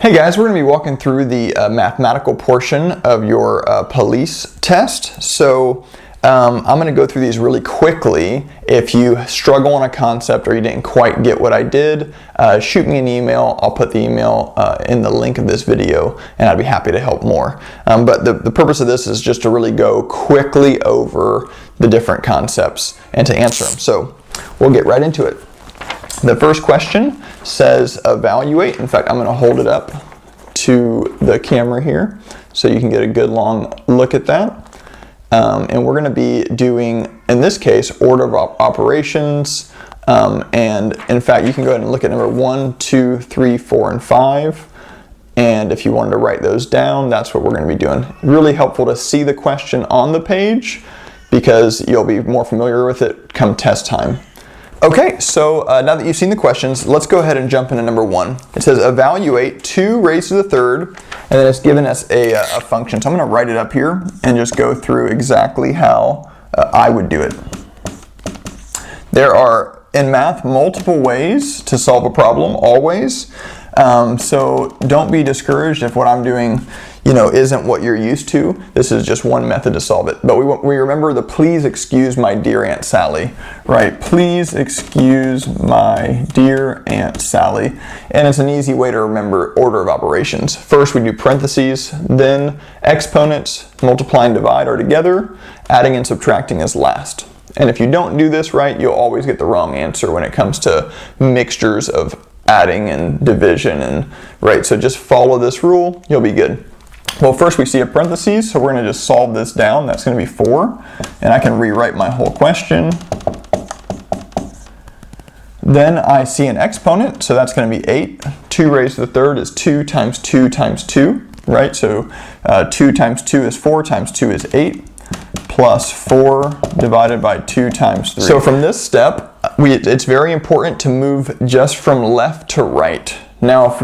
Hey guys, we're going to be walking through the mathematical portion of your police test. So I'm going to go through these really quickly. If you struggle on a concept or you didn't quite get what I did, shoot me an email. I'll put the email in the link of this video and I'd be happy to help more. But the purpose of this is just to really go quickly over the different concepts and to answer them. So we'll get right into it. The first question says evaluate. In fact, I'm going to hold it up to the camera here so you can get a good long look at that. And we're going to be doing, in this case, order of operations. And in fact, you can go ahead and look at number 1, 2, 3, 4, and 5. And if you wanted to write those down, that's what we're going to be doing. Really helpful to see the question on the page because you'll be more familiar with it come test time. Okay, so now that you've seen the questions, let's go ahead and jump into number 1. It says evaluate 2 raised to the third, and then it's given us a function. So I'm going to write it up here and just go through exactly how I would do it. There are, in math, multiple ways to solve a problem, always. So don't be discouraged if what I'm doing isn't what you're used to. This is just one method to solve it. But we remember the please excuse my dear Aunt Sally, right? Please excuse my dear Aunt Sally. And it's an easy way to remember order of operations. First we do parentheses, then exponents, multiply and divide are together, adding and subtracting is last. And if you don't do this right, you'll always get the wrong answer when it comes to mixtures of adding and division right? So just follow this rule, you'll be good. Well, first we see a parentheses, so we're going to just solve this down. That's going to be 4, and I can rewrite my whole question. Then I see an exponent, so that's going to be 8. 2 raised to the third is 2 times 2 times 2, right? So 2 times 2 is 4 times 2 is 8, plus 4 divided by 2 times 3. So from this step, it's very important to move just from left to right. Now,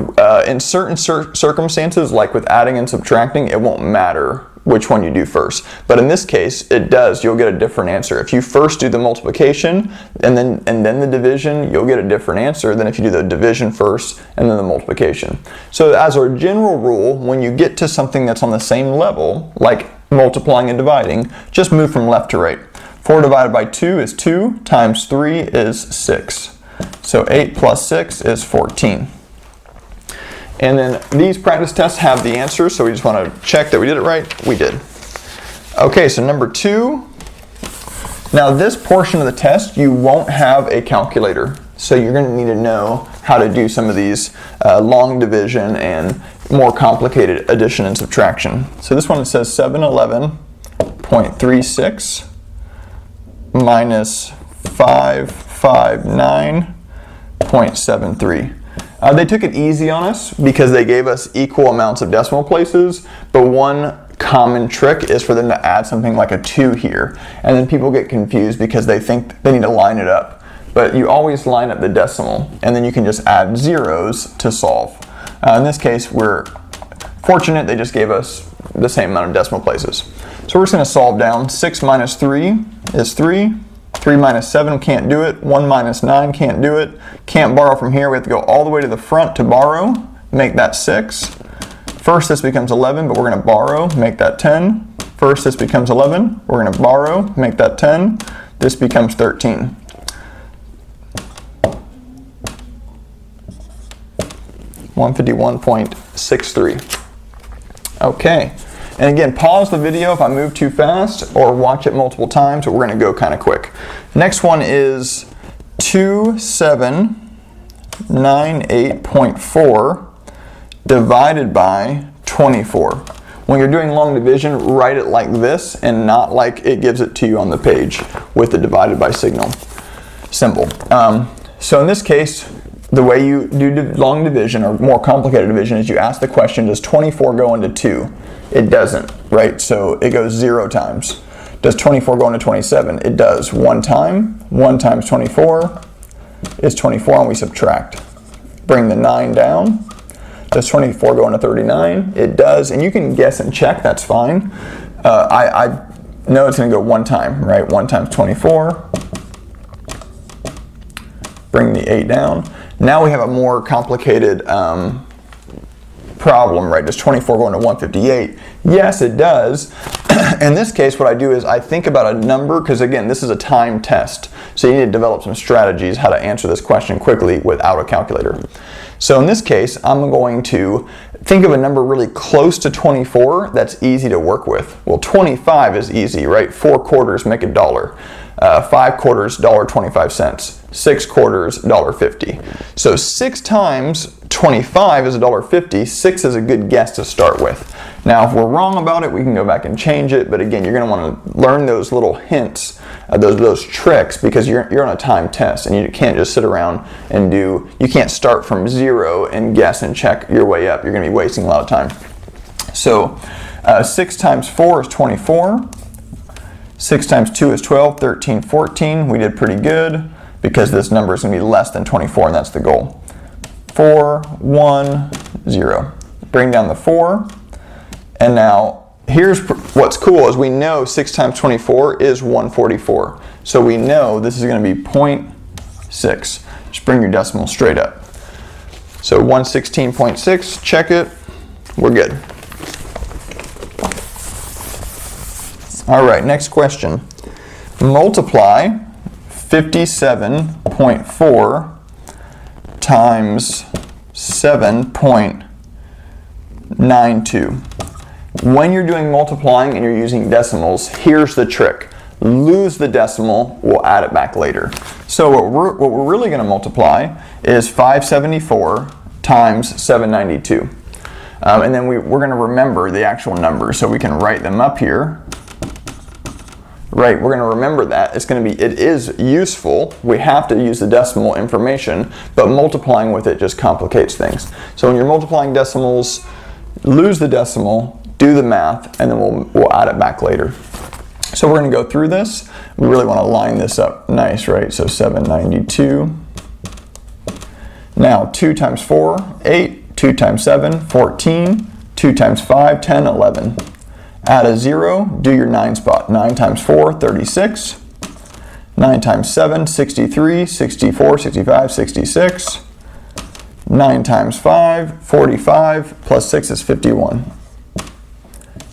in certain circumstances, like with adding and subtracting, it won't matter which one you do first. But in this case, it does. You'll get a different answer. If you first do the multiplication and then the division, you'll get a different answer than if you do the division first and then the multiplication. So as our general rule, when you get to something that's on the same level, like multiplying and dividing, just move from left to right. 4 divided by 2 is 2, times 3 is 6. So 8 plus 6 is 14. And then these practice tests have the answers, so we just want to check that we did it right. We did. Okay, so number 2. Now this portion of the test, you won't have a calculator. So you're going to need to know how to do some of these long division and more complicated addition and subtraction. So this one, it says 711.36 minus 559.73. They took it easy on us because they gave us equal amounts of decimal places, but one common trick is for them to add something like a 2 here, and then people get confused because they think they need to line it up. But you always line up the decimal, and then you can just add zeros to solve. In this case, we're fortunate they just gave us the same amount of decimal places. So we're just going to solve down. 6 minus 3 is 3. 3 minus 7 can't do it. 1 minus 9 can't do it. Can't borrow from here. We have to go all the way to the front to borrow. Make that 6. First this becomes 11, but we're going to borrow. Make that 10. First this becomes 11. We're going to borrow. Make that 10. This becomes 13. $151.63. Okay. And again, pause the video if I move too fast or watch it multiple times, but we're going to go kind of quick. Next one is 2798.4 divided by 24. When you're doing long division, write it like this and not like it gives it to you on the page with the divided by symbol. So in this case, the way you do long division or more complicated division is you ask the question, does 24 go into 2? It doesn't, right? So it goes 0 times. Does 24 go into 27? It does. 1 time. 1 times 24 is 24, and we subtract. Bring the 9 down. Does 24 go into 39? It does, and you can guess and check, that's fine. I know it's going to go 1 time, right? 1 times 24. Bring the 8 down. Now we have a more complicated problem, right? Does 24 go into 158? Yes, it does. In this case, what I do is I think about a number, because again, this is a time test. So you need to develop some strategies how to answer this question quickly without a calculator. So in this case, I'm going to think of a number really close to 24 that's easy to work with. Well, 25 is easy, right? 4 quarters make $1. 5 quarters, $1.25. 6 quarters, $1.50. So 6 times 25 is $1.50. 6 is a good guess to start with. Now, if we're wrong about it, we can go back and change it. But again, you're going to want to learn those little hints, those tricks, because you're on a time test, and you can't just sit around and you can't start from 0 and guess and check your way up. You're going to be wasting a lot of time. So 6 times 4 is 24. 6 times 2 is 12, 13, 14. We did pretty good because this number is going to be less than 24, and that's the goal. 4, 1, 0. Bring down the 4. And now, here's what's cool is we know 6 times 24 is 144. So we know this is going to be 0.6. Just bring your decimal straight up. So 116.6, check it. We're good. All right, next question. Multiply 57.4 times 7.92. When you're doing multiplying and you're using decimals, here's the trick. Lose the decimal, we'll add it back later. So what we're really going to multiply is 574 times 792. And then we're going to remember the actual numbers, so we can write them up here. Right, we're going to remember that. It is useful. We have to use the decimal information, but multiplying with it just complicates things. So when you're multiplying decimals, lose the decimal, do the math, and then we'll add it back later. So we're going to go through this. We really want to line this up nice, right? So 792. Now 2 times 4, 8. 2 times 7, 14. 2 times 5, 10, 11. Add a 0, do your 9 spot. 9 times 4, 36. 9 times 7, 63, 64, 65, 66. 9 times 5, 45, plus 6 is 51.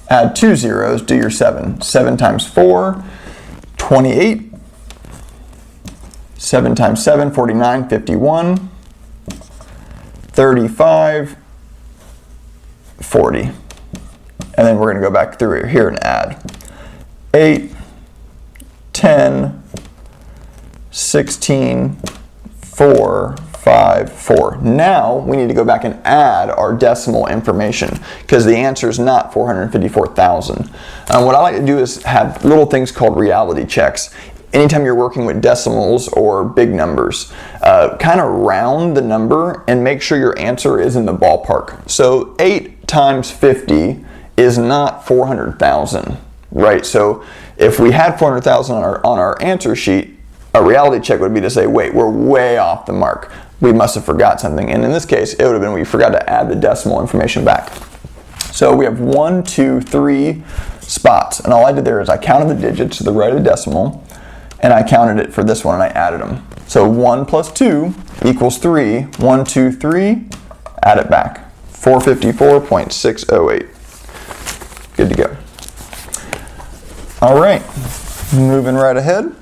Add 2 zeros, do your 7. 7 times 4, 28. 7 times 7, 49, 51. 35, 40. And then we're going to go back through here and add 8, 10, 16, 4, 5, 4. Now we need to go back and add our decimal information because the answer is not 454,000. What I like to do is have little things called reality checks. Anytime you're working with decimals or big numbers, kind of round the number and make sure your answer is in the ballpark. So 8 times 50 is not 400,000, right? So if we had 400,000 on our answer sheet, a reality check would be to say, wait, we're way off the mark. We must have forgot something. And in this case, it would have been we forgot to add the decimal information back. So we have 1, 2, 3 spots. And all I did there is I counted the digits to the right of the decimal, and I counted it for this one, and I added them. So 1 plus 2 equals 3. 1, 2, 3, add it back. 454.608. Good to go. All right, moving right ahead.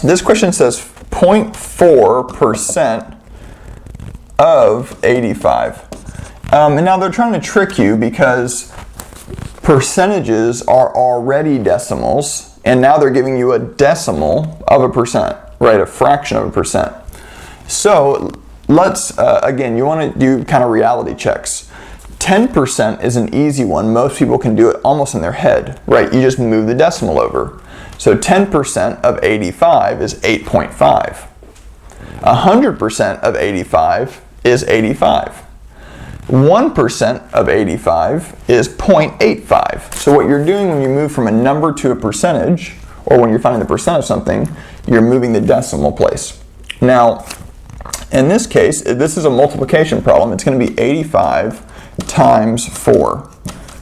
This question says 0.4% of 85. And now they're trying to trick you because percentages are already decimals, and now they're giving you a decimal of a percent, right? A fraction of a percent. So let's, again, you want to do kind of reality checks. 10% is an easy one. Most people can do it almost in their head, right? You just move the decimal over. So 10% of 85 is 8.5. 100% of 85 is 85. 1% of 85 is 0.85. So what you're doing when you move from a number to a percentage, or when you're finding the percent of something, you're moving the decimal place. Now, in this case, this is a multiplication problem. It's going to be 85 times 4,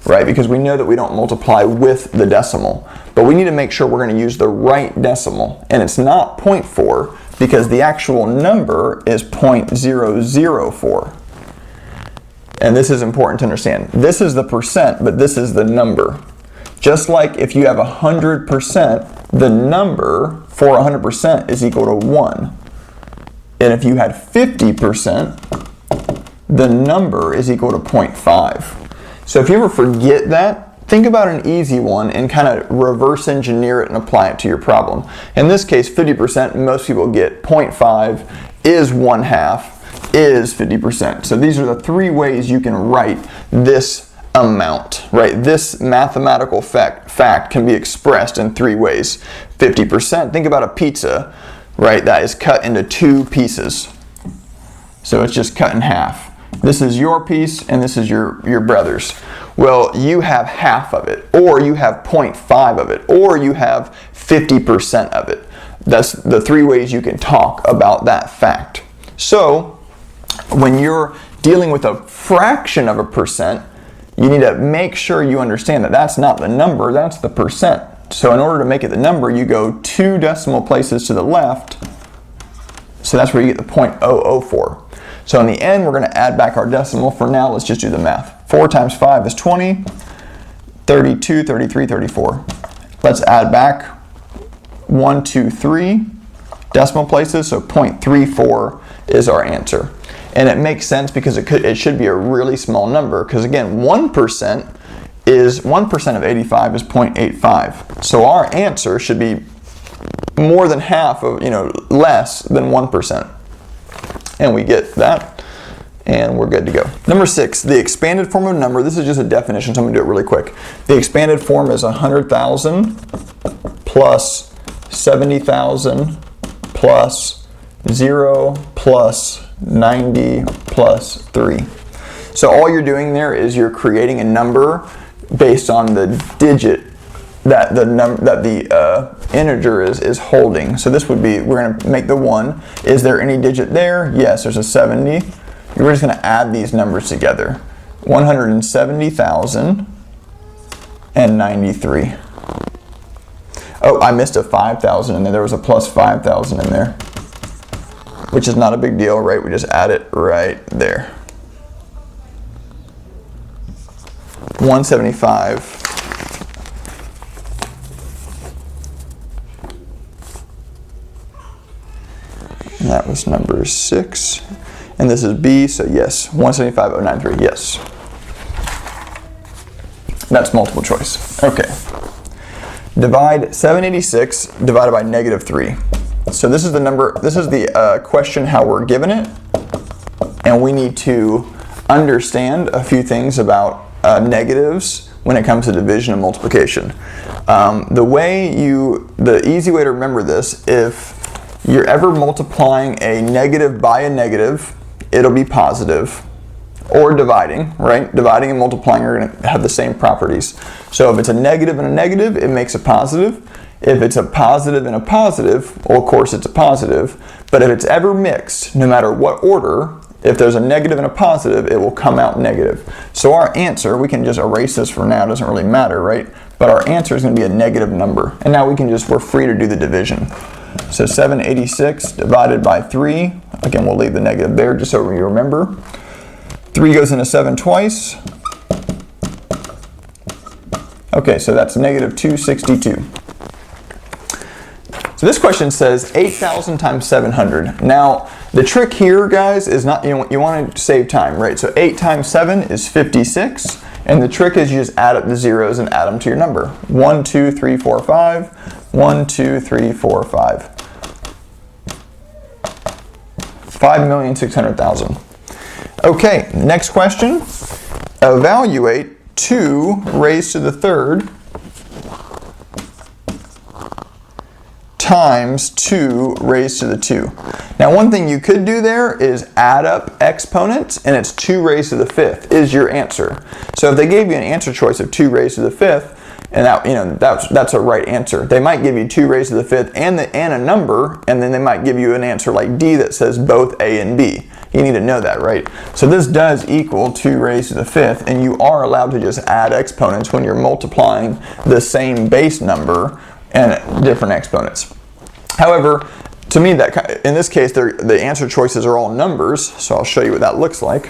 right? Because we know that we don't multiply with the decimal, but we need to make sure we're going to use the right decimal. And it's not 0.4 because the actual number is 0.004. and this is important to understand, this is the percent, but this is the number. Just like if you have 100%, the number for 100% is equal to 1. And if you had 50%, the number is equal to 0.5. So if you ever forget that, think about an easy one and kind of reverse engineer it and apply it to your problem. In this case, 50%, most people get 0.5 is 1/2 is 50%. So these are the three ways you can write this amount, right? This mathematical fact can be expressed in three ways. 50%, think about a pizza, right? That is cut into 2 pieces. So it's just cut in half. This is your piece and this is your brother's. Well, you have half of it, or you have 0.5 of it, or you have 50% of it. That's the three ways you can talk about that fact. So when you're dealing with a fraction of a percent, you need to make sure you understand that that's not the number, that's the percent. So in order to make it the number, you go 2 decimal places to the left. So that's where you get the 0.004. So in the end, we're going to add back our decimal. For now, let's just do the math. 4 times 5 is 20, 32, 33, 34. Let's add back 1, 2, 3 decimal places, so 0.34 is our answer. And it makes sense because it should be a really small number, because again, 1% of 85 is 0.85. So our answer should be more than half of, less than 1%. And we get that, and we're good to go. Number 6, the expanded form of a number. This is just a definition, so I'm going to do it really quick. The expanded form is 100,000 plus 70,000 plus 0 plus 90 plus 3. So all you're doing there is you're creating a number based on the digit that the integer is holding. So this would be, we're going to make the 1. Is there any digit there? Yes, there's a 70. We're just going to add these numbers together. 170,000 and 93. Oh, I missed a 5,000 in there. There was a plus 5,000 in there, which is not a big deal, right? We just add it right there. 175. And that was number 6. And this is B, so yes, 175,093, yes. That's multiple choice. Okay. Divide 786 divided by -3. So this is the number, this is the question how we're given it. And we need to understand a few things about negatives when it comes to division and multiplication. The easy way to remember this, if you're ever multiplying a negative by a negative, it'll be positive. Or dividing, right? Dividing and multiplying are going to have the same properties. So if it's a negative and a negative, it makes a positive. If it's a positive and a positive, well, of course it's a positive. But if it's ever mixed, no matter what order, if there's a negative and a positive, it will come out negative. So our answer, we can just erase this for now, it doesn't really matter, right? But our answer is going to be a negative number. And now we're free to do the division. So 786 divided by 3, again, we'll leave the negative there just so you remember. 3 goes into 7 twice. Okay, so that's -262. So this question says 8,000 times 700. Now, the trick here, guys, is not, you want to save time, right? So 8 times 7 is 56. And the trick is you just add up the zeros and add them to your number. 1, 2, 3, 4, 5. 1, 2, 3, 4, 5. 5,600,000. Okay, next question. Evaluate 2 raised to the 3rd times 2 raised to the 2. Now one thing you could do there is add up exponents, and it's 2 raised to the 5th is your answer. So if they gave you an answer choice of 2 raised to the 5th, and that's a right answer. They might give you 2 raised to the 5th and a number, and then they might give you an answer like D that says both A and B. You need to know that, right? So this does equal 2 raised to the 5th, and you are allowed to just add exponents when you're multiplying the same base number and different exponents. However, to me, in this case, the answer choices are all numbers, so I'll show you what that looks like.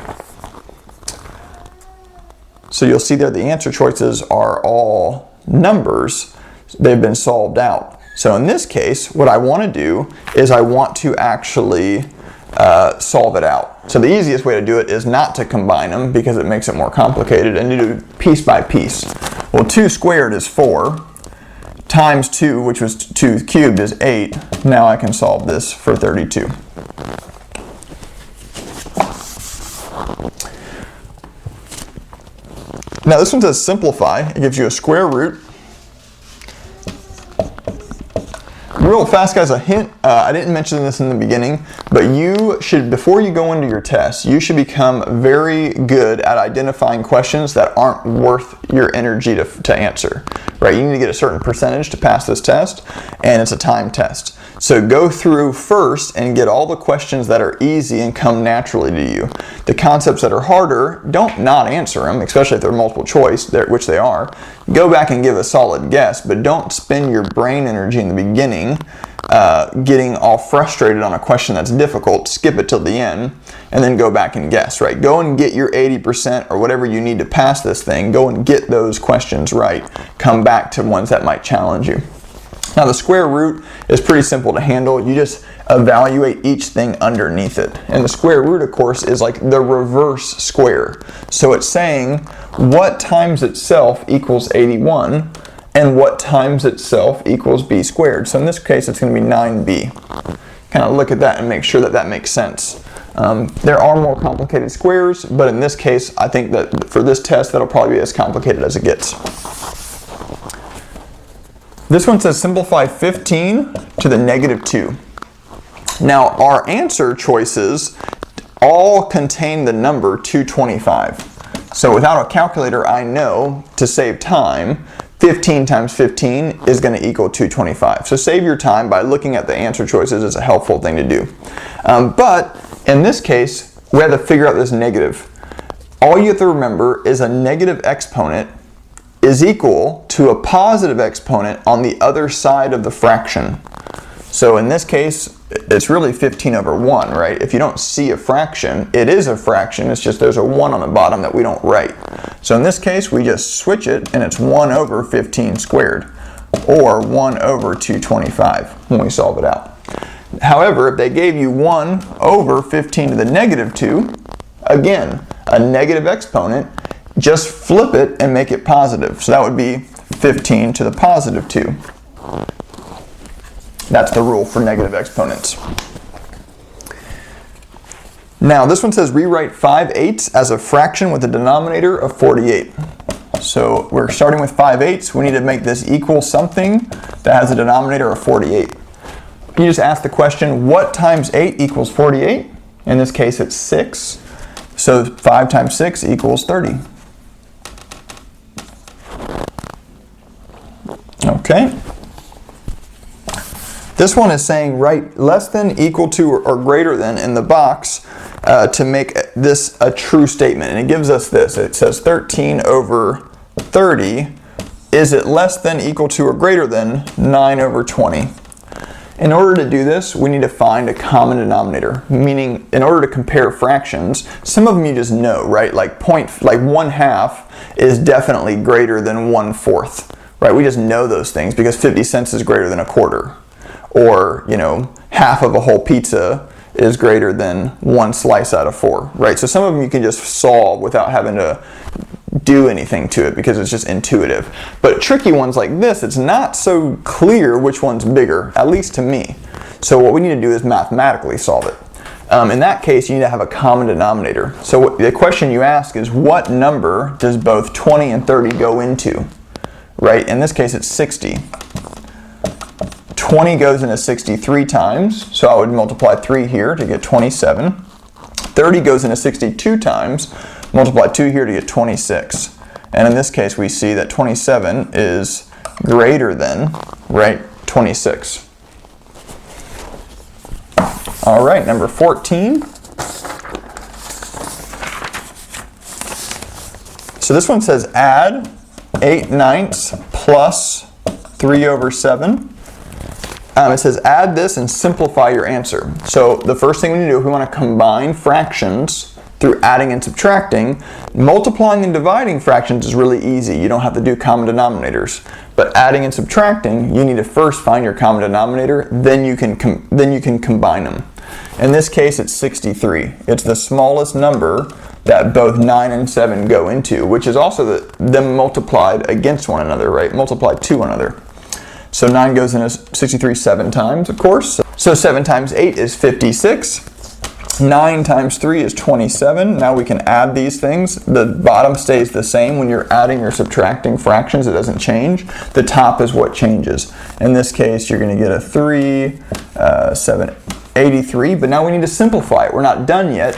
So you'll see there the answer choices are all numbers. They've been solved out. So in this case, what I want to do is I want to actually solve it out. So the easiest way to do it is not to combine them because it makes it more complicated, and to do piece by piece. Well, 2 squared is 4, times 2, which was 2 cubed, is 8. Now I can solve this for 32. Now this one says simplify. It gives you a square root. Real fast, guys, a hint, I didn't mention this in the beginning, but you should, before you go into your test, you should become very good at identifying questions that aren't worth your energy to answer, right? You need to get a certain percentage to pass this test, and it's a time test. So go through first and get all the questions that are easy and come naturally to you. The concepts that are harder, don't not answer them, especially if they're multiple choice, which they are. Go back and give a solid guess, but don't spend your brain energy in the beginning getting all frustrated on a question that's difficult. Skip it till the end and then go back and guess, right? Go and get your 80% or whatever you need to pass this thing. Go and get those questions right. Come back to ones that might challenge you. Now the square root is pretty simple to handle. You just evaluate each thing underneath it. And the square root, of course, is like the reverse square. So it's saying what times itself equals 81 and what times itself equals b squared. So in this case, it's going to be 9b. Kind of look at that and make sure that that makes sense. There are more complicated squares, but in this case, I think that for this test, that'll probably be as complicated as it gets. This one says simplify 15 to the negative 2. Now our answer choices all contain the number 225. So without a calculator, I know to save time, 15 times 15 is going to equal 225. So save your time by looking at the answer choices is a helpful thing to do. But in this case, we have to figure out this negative. All you have to remember is a negative exponent is equal to a positive exponent on the other side of the fraction. So in this case, it's really 15 over 1, right? If you don't see a fraction, it is a fraction, it's just there's a 1 on the bottom that we don't write. So in this case, we just switch it and it's 1 over 15 squared, or 1 over 225 when we solve it out. However, if they gave you 1 over 15 to the negative 2, again, a negative exponent, just flip it and make it positive. So that would be 15 to the positive 2. That's the rule for negative exponents. Now this one says rewrite 5/8 as a fraction with a denominator of 48. So we're starting with 5/8. We need to make this equal something that has a denominator of 48. You just ask the question, what times 8 equals 48? In this case it's 6. So 5 times 6 equals 30. Okay. This one is saying write less than, equal to, or greater than in the box to make this a true statement. And it gives us this. It says 13 over 30. Is it less than, equal to, or greater than 9 over 20? In order to do this, we need to find a common denominator, meaning in order to compare fractions, some of them you just know, right? Like 1/2 is definitely greater than 1/4, right? We just know those things because 50 cents is greater than a quarter. Or, you know, half of a whole pizza is greater than 1 slice out of 4, right? So some of them you can just solve without having to do anything to it because it's just intuitive. But tricky ones like this, it's not so clear which one's bigger, at least to me. So what we need to do is mathematically solve it. In that case, you need to have a common denominator. So the question you ask is, what number does both 20 and 30 go into, right? In this case, it's 60. 20 goes into 63 times, so I would multiply 3 here to get 27. 30 goes into 62 times, multiply 2 here to get 26. And in this case, we see that 27 is greater than, right, 26. All right, number 14. So this one says add 8/9 plus 3 over 7. It says add this and simplify your answer. So the first thing we need to do if we want to combine fractions through adding and subtracting. Multiplying and dividing fractions is really easy. You don't have to do common denominators. But adding and subtracting, you need to first find your common denominator, then you can combine them. In this case, it's 63. It's the smallest number that both 9 and 7 go into, which is also them multiplied against one another, right? Multiplied to one another. So 9 goes into 63 7 times, of course. So 7 times 8 is 56. 9 times 3 is 27. Now we can add these things. The bottom stays the same. When you're adding or subtracting fractions, it doesn't change. The top is what changes. In this case, you're going to get a 3, 7, 83. But now we need to simplify it. We're not done yet.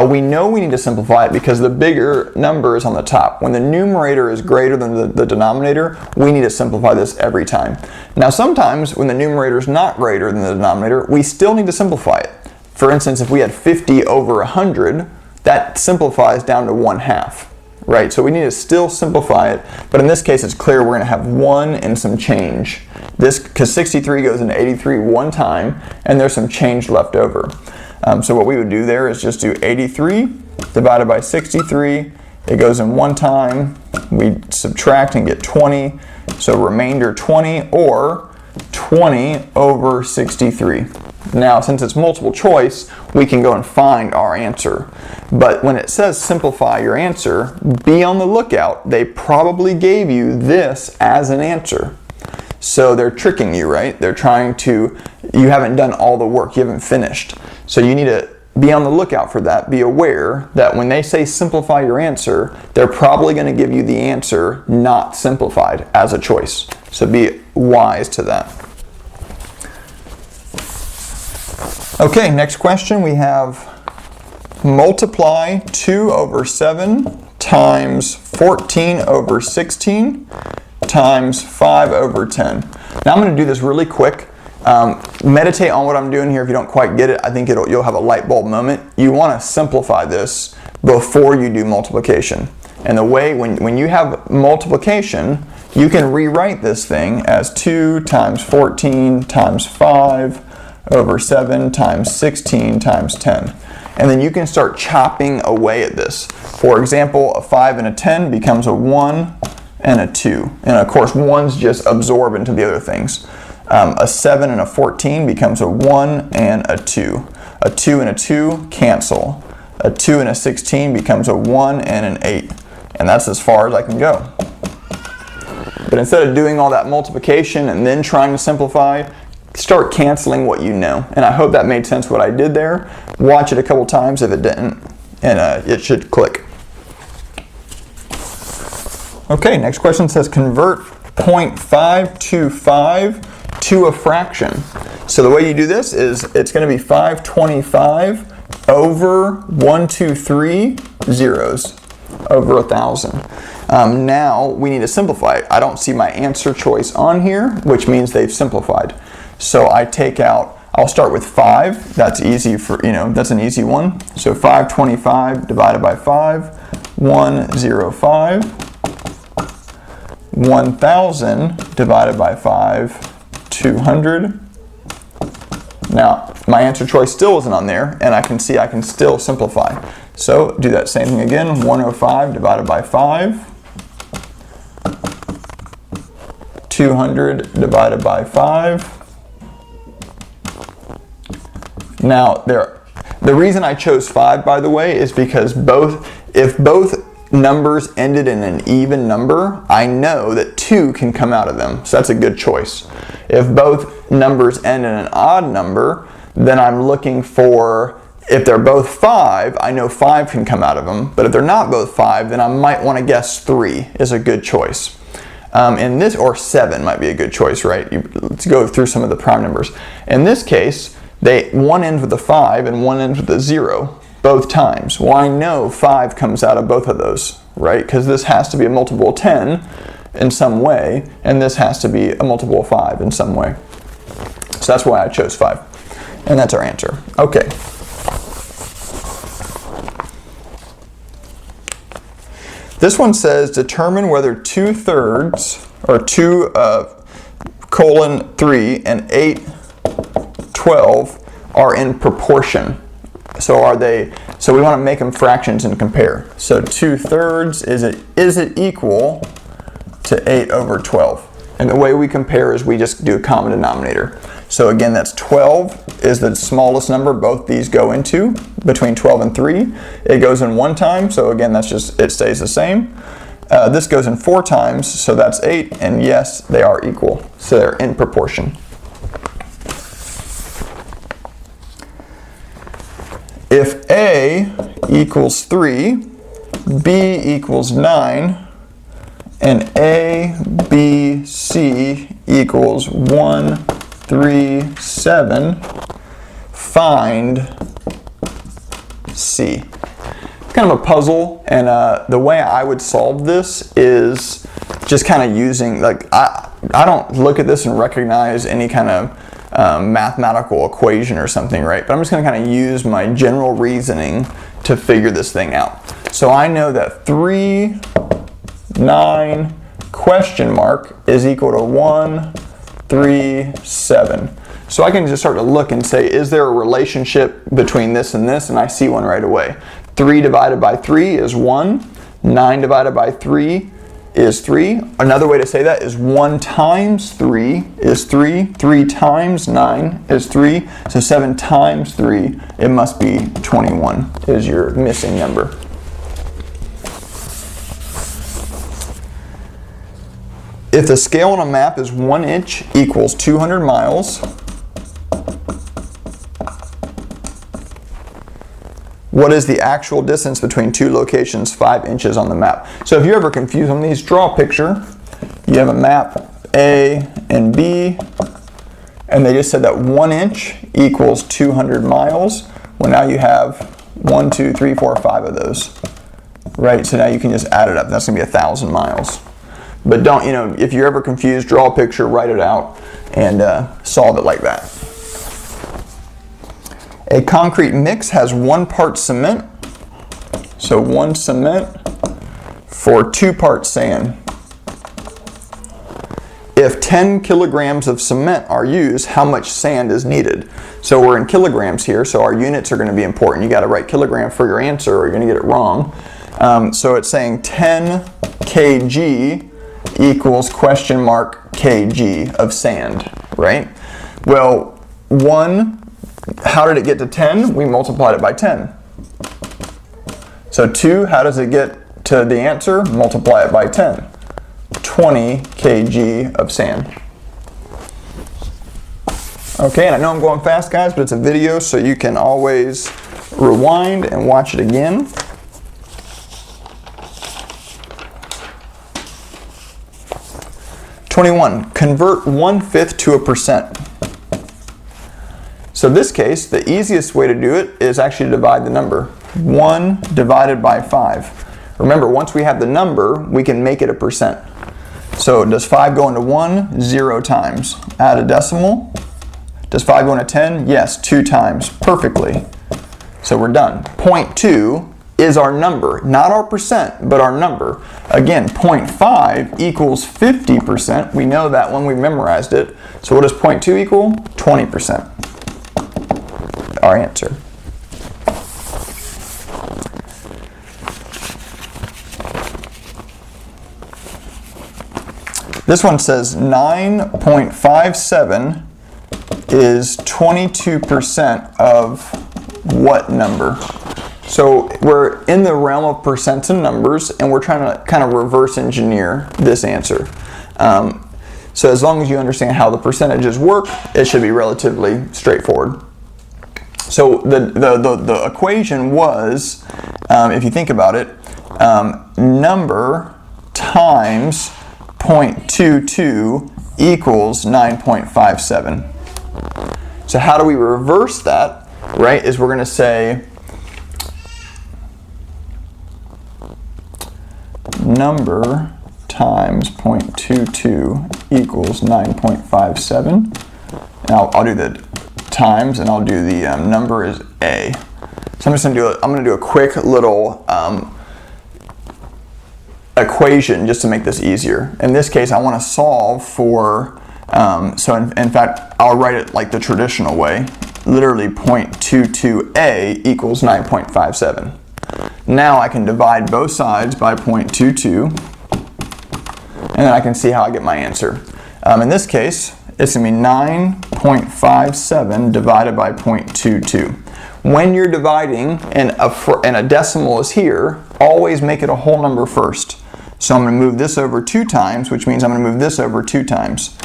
We know we need to simplify it because the bigger number is on the top. When the numerator is greater than the denominator, we need to simplify this every time. Now sometimes when the numerator is not greater than the denominator, we still need to simplify it. For instance, if we had 50 over 100, that simplifies down to 1/2, right? So we need to still simplify it, but in this case it's clear we're going to have 1 and some change. This, because 63 goes into 83 one time, and there's some change left over. So what we would do there is just do 83 divided by 63. It goes in one time. We subtract and get 20. So remainder 20, or 20 over 63. Now, since it's multiple choice, we can go and find our answer. But when it says simplify your answer, be on the lookout. They probably gave you this as an answer. So they're tricking you, right? They're trying to, you haven't done all the work, you haven't finished. So you need to be on the lookout for that. Be aware that when they say simplify your answer, they're probably going to give you the answer not simplified as a choice. So be wise to that. Okay, next question we have multiply 2 over 7 times 14 over 16 times 5 over 10. Now I'm going to do this really quick. Meditate on what I'm doing here. If you don't quite get it, I think you'll have a light bulb moment. You want to simplify this before you do multiplication. And the way, when you have multiplication, you can rewrite this thing as 2 times 14 times 5 over 7 times 16 times 10. And then you can start chopping away at this. For example, a 5 and a 10 becomes a 1 and a 2. And of course, 1's just absorb into the other things. A 7 and a 14 becomes a 1 and a 2. A 2 and a 2 cancel. A 2 and a 16 becomes a 1 and an 8. And that's as far as I can go. But instead of doing all that multiplication and then trying to simplify, start canceling what you know. And I hope that made sense what I did there. Watch it a couple times if it didn't, and it should click. Okay, next question says convert 0.525 to a fraction. So the way you do this is it's going to be 525 over 123 zeros over 1,000. Now we need to simplify it. I don't see my answer choice on here, which means they've simplified. So I take out, I'll start with 5. That's easy for, that's an easy one. So 525 divided by 5, 105. 1,000 divided by 5, 200. Now, my answer choice still isn't on there, and I can see I can still simplify. So do that same thing again, 105 divided by 5. 200 divided by 5. Now, the reason I chose 5, by the way, is because if both numbers ended in an even number, I know that 2 can come out of them. So that's a good choice. If both numbers end in an odd number, then I'm looking for, if they're both 5, I know 5 can come out of them. But if they're not both 5, then I might want to guess 3 is a good choice. In this, or 7 might be a good choice, right? Let's go through some of the prime numbers. In this case, one ends with a 5 and one ends with a 0. Both times. Well, I know 5 comes out of both of those, right? Because this has to be a multiple of 10 in some way, and this has to be a multiple of 5 in some way. So that's why I chose 5. And that's our answer. Okay. This one says determine whether 2/3 or 2:3 and 8/12 are in proportion. So so we want to make them fractions and compare. So 2/3, is it equal to 8 over 12? And the way we compare is we just do a common denominator. So again, that's 12 is the smallest number both these go into, between 12 and 3. It goes in 1 time, so again, that's just, it stays the same. This goes in 4 times, so that's 8, and yes, they are equal. So they're in proportion. If A equals 3, B equals 9, and A, B, C equals 1, 3, 7, find C. It's kind of a puzzle, and the way I would solve this is just kind of using, like, I don't look at this and recognize any kind of mathematical equation or something, right? But I'm just going to kind of use my general reasoning to figure this thing out. So I know that 3, 9, question mark is equal to 1, 3, 7. So I can just start to look and say, is there a relationship between this and this? And I see one right away. 3 divided by 3 is 1. 9 divided by 3 is 3. Another way to say that is 1 times 3 is 3. 3 times 9 is 3. So 7 times 3, it must be 21 is your missing number. If the scale on a map is 1 inch equals 200 miles, what is the actual distance between 2 locations 5 inches on the map? So if you're ever confused on these, draw a picture. You have a map A and B, and they just said that 1 inch equals 200 miles. Well, now you have 1, 2, 3, 4, 5 of those, right? So now you can just add it up. That's going to be 1,000 miles. But don't, if you're ever confused, draw a picture, write it out, and solve it like that. A concrete mix has 1 part cement, so 1 cement for 2 parts sand. If 10 kilograms of cement are used, how much sand is needed? So we're in kilograms here, so our units are going to be important. You got to write kilogram for your answer or you're going to get it wrong. So it's saying 10 kg equals question mark kg of sand, right? Well, 1, how did it get to 10? We multiplied it by 10. So 2, how does it get to the answer? Multiply it by 10. 20 kg of sand. Okay, and I know I'm going fast, guys, but it's a video, so you can always rewind and watch it again. Convert 1/5 to a percent. So in this case, the easiest way to do it is actually to divide the number. 1 divided by 5. Remember, once we have the number, we can make it a percent. So does 5 go into 1? 0 times. Add a decimal. Does 5 go into 10? Yes, 2 times. Perfectly. So we're done. 0.2 is our number, not our percent, but our number. Again, 0.5 equals 50%. We know that when we memorized it. So what does 0.2 equal? 20%. Our answer. This one says 9.57 is 22% of what number? So we're in the realm of percents and numbers, and we're trying to kind of reverse engineer this answer. So as long as you understand how the percentages work, it should be relatively straightforward. So the equation was, if you think about it, number times 0.22 equals 9.57. So how do we reverse that, right, is we're going to say number times 0.22 equals 9.57. Now I'll do the times and I'll do the number is A. So I'm just going to do a quick little equation just to make this easier. In this case, I want to solve for, so in fact, I'll write it like the traditional way. literally 0.22a equals 9.57. Now I can divide both sides by 0.22, and then I can see how I get my answer. In this case, it's going to be 9.57 divided by 0.22. When you're dividing and a decimal is here, always make it a whole number first. So I'm going to move this over 2 times, which means I'm going to move this over 2 times.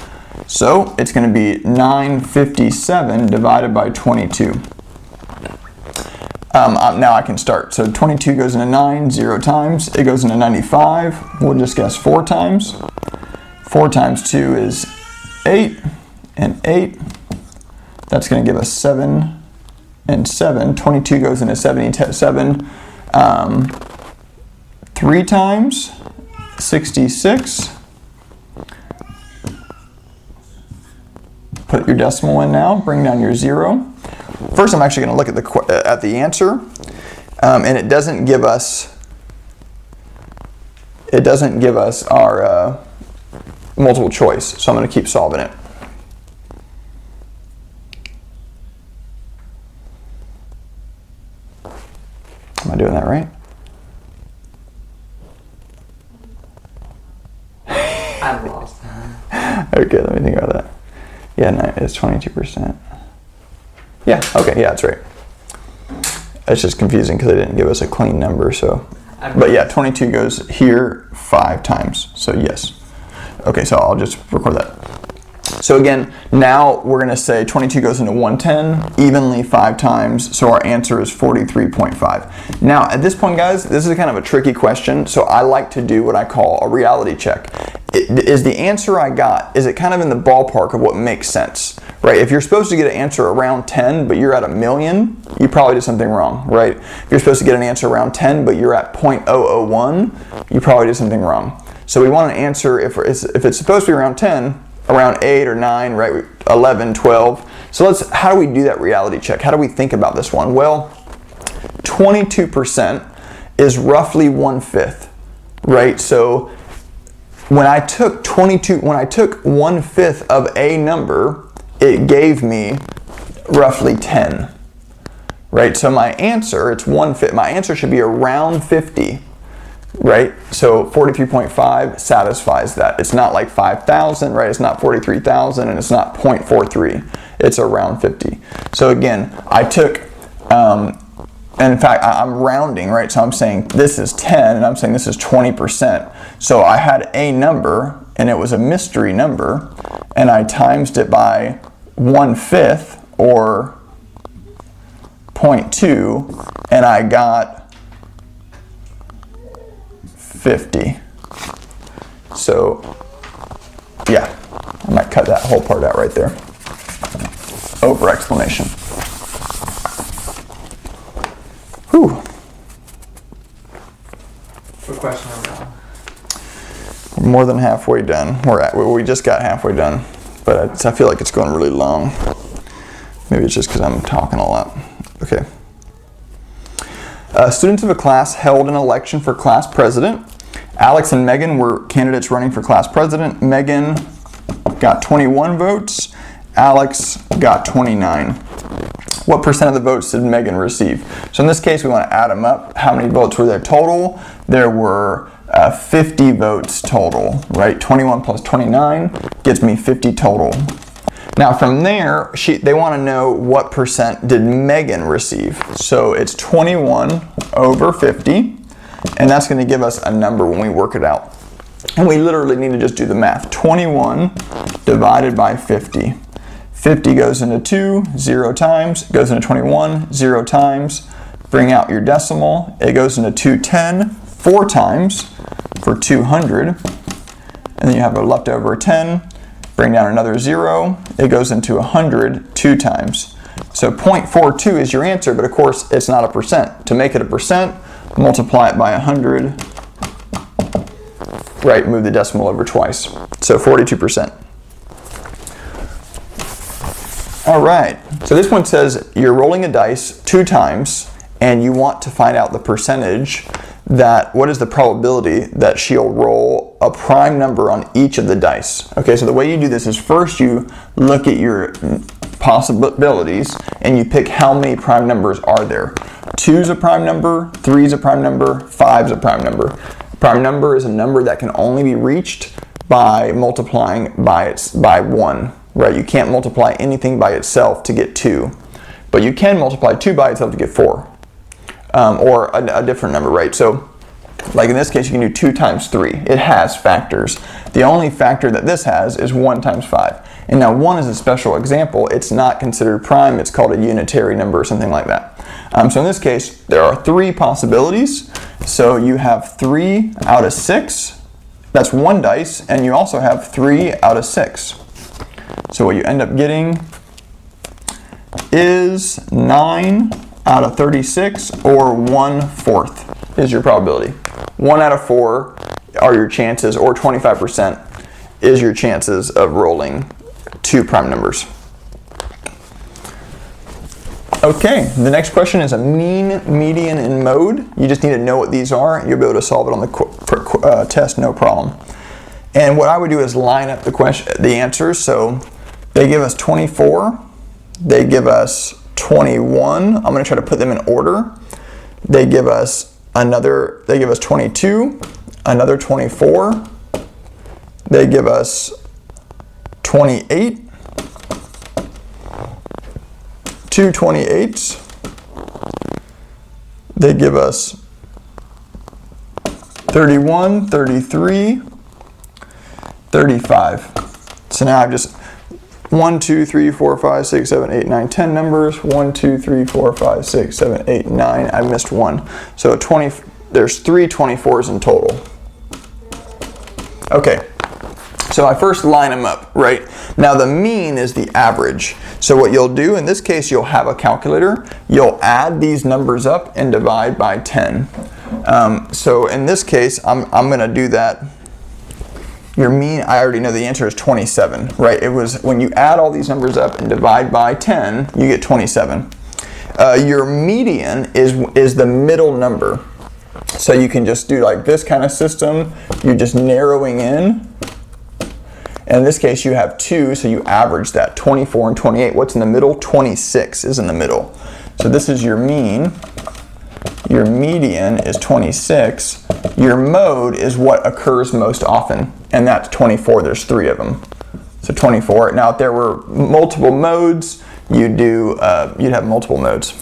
So it's going to be 957 divided by 22. Now I can start. So 22 goes into 9, 0 times. It goes into 95. We'll just guess 4 times. 4 times 2 is 8, and 8. That's going to give us 7 and 7. 22 goes into 77. 3 times, 66. Put your decimal in now. Bring down your 0. First, I'm actually going to look at the answer, and it doesn't give us our multiple choice. So I'm going to keep solving it. Am I doing that right? I'm lost. Okay, let me think about that. Yeah, no, it's 22%. Yeah, okay, yeah, that's right. It's just confusing because they didn't give us a clean number, so. But yeah, 22 goes here 5 times, so yes. Okay, so I'll just record that. So again, now we're going to say 22 goes into 110 evenly 5 times, so our answer is 43.5. Now, at this point, guys, this is kind of a tricky question, so I like to do what I call a reality check. Is the answer I got, is it kind of in the ballpark of what makes sense, right? If you're supposed to get an answer around 10, but you're at 1,000,000, you probably did something wrong, right? If you're supposed to get an answer around 10, but you're at 0.001, you probably did something wrong. So we want an answer, if it's supposed to be around 10, around 8 or 9, right? 11, 12. So how do we do that reality check? How do we think about this one? Well, 22% is roughly 1/5, right? So when I took 1/5 of a number, it gave me roughly 10, right? So my answer, it's 1/5. My answer should be around 50. Right? So 43.5 satisfies that. It's not like 5,000, right? It's not 43,000, and it's not 0.43. It's around 50. So again, I took, and in fact, I'm rounding, right? So I'm saying this is 10, and I'm saying this is 20%. So I had a number, and it was a mystery number, and I timesed it by 1/5, or 0.2, and I got 50. So, yeah, I might cut that whole part out right there. Over explanation. Whew. What question are we on? We're more than halfway done. We just got halfway done, but I feel like it's going really long. Maybe it's just because I'm talking a lot. Okay. Students of a class held an election for class president. Alex and Megan were candidates running for class president. Megan got 21 votes. Alex got 29. What percent of the votes did Megan receive? So in this case, we want to add them up. How many votes were there total? There were 50 votes total, right? 21 plus 29 gets me 50 total. Now from there, they want to know what percent did Megan receive. So it's 21 over 50, and that's going to give us a number when we work it out. And we literally need to just do the math. 21 divided by 50. 50 goes into 2, 0 times. Goes into 21, 0 times. Bring out your decimal. It goes into 210, 4 times for 200. And then you have a leftover 10. Bring down another 0. It goes into 100 2 times. So 0.42 is your answer, but of course it's not a percent. To make it a percent, multiply it by 100. Right, move the decimal over twice. So 42%. All right, so this one says you're rolling a dice 2 times and you want to find out the percentage what is the probability that she'll roll a prime number on each of the dice. Okay, so the way you do this is first you look at your possibilities, and you pick how many prime numbers are there. 2 is a prime number, 3 is a prime number, 5 is a prime number. Prime number is a number that can only be reached by multiplying by 1, right? You can't multiply anything by itself to get 2, but you can multiply 2 by itself to get 4, or a different number, right? So, like in this case, you can do 2 times 3. It has factors. The only factor that this has is 1 times 5. And now 1 is a special example. It's not considered prime. It's called a unitary number or something like that. So in this case, there are 3 possibilities. So you have 3 out of 6. That's 1 dice. And you also have 3 out of 6. So what you end up getting is 9 out of 36, or 1/4 is your probability. 1 out of 4 are your chances, or 25% is your chances of rolling 2 prime numbers. Okay, the next question is a mean, median, and mode. You just need to know what these are. You'll be able to solve it on the test, no problem. And what I would do is line up the answers. So they give us 24, they give us 21. I'm going to try to put them in order. They give us 22, another 24. They give us 28, 2 28s. They give us 31, 33, 35. So now I've just 1, 2, 3, 4, 5, 6, 7, 8, 9, 10 numbers. 1, 2, 3, 4, 5, 6, 7, 8, 9. I missed 1. So there's 3 24s in total. Okay. So I first line them up, right? Now the mean is the average. So what you'll do, in this case, you'll have a calculator. You'll add these numbers up and divide by 10. So in this case, I'm going to do that. Your mean, I already know the answer is 27, right? It was when you add all these numbers up and divide by 10, you get 27. Your median is the middle number. So you can just do like this kind of system. You're just narrowing in. And in this case, you have 2, so you average that. 24 and 28. What's in the middle? 26 is in the middle. So this is your mean. Your median is 26. Your mode is what occurs most often, and that's 24. There's 3 of them. So 24. Now, if there were multiple modes, you'd have multiple modes.